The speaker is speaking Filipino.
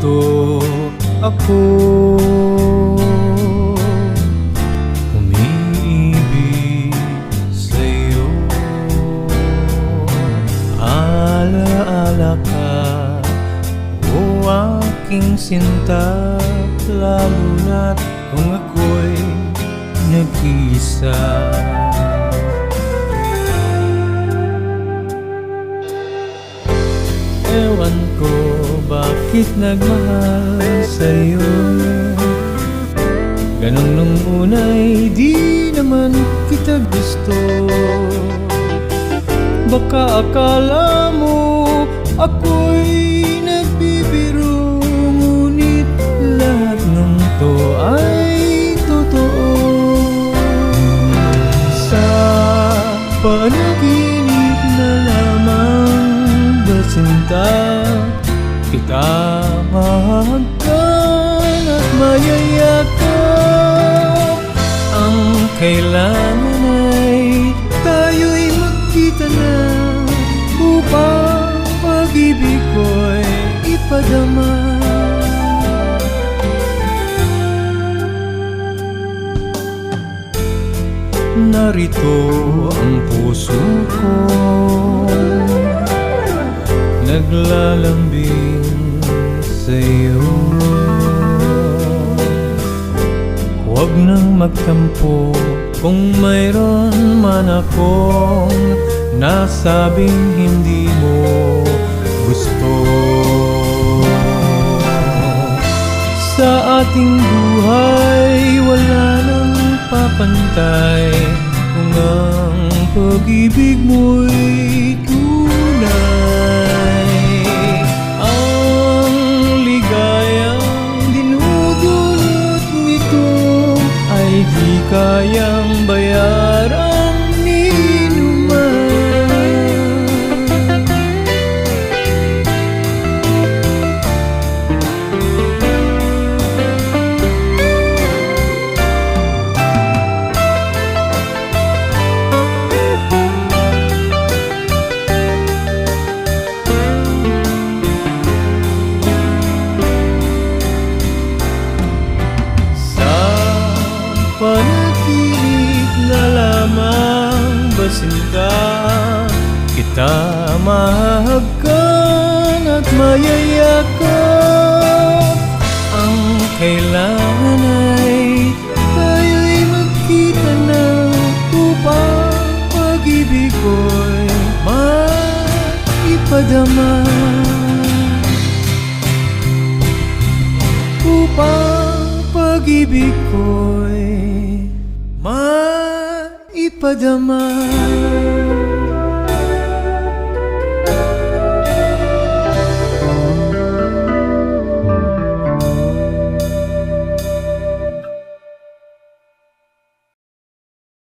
Narito ako, umiibig sa'yo. Alaala ka, o aking sinta, lalo na't kung ako'y nag-iisa. Ewan ko bakit nagmahal sa'yo, ganun nung una'y di naman kita gusto. Baka akala mo ako'y nagbibiro, ngunit lahat ng to ay totoo. Sa panaginip na lamang ba sinta, kita mahagkan at mayayakap. Ang kailangan ay tayo'y magkita na, upang pag-ibig ko'y ipadama. Narito ang puso ko, naglalambing sa'yo. Huwag nang magtampo kung mayroon man akong nasabing hindi mo gusto. Sa ating buhay wala nang papantay, kung ang pag-ibig mo'y tunay. Ang ligayang dinudulot nito ay di kayang bayaran ni numan. Panaginip na lamang ba sinta, kita mahagkan at mayayakap. Ang kailangan ay tayo'y magkita na, upang pag-ibig ko'y maipadama. Upang pag-ibig ko'y maipadama.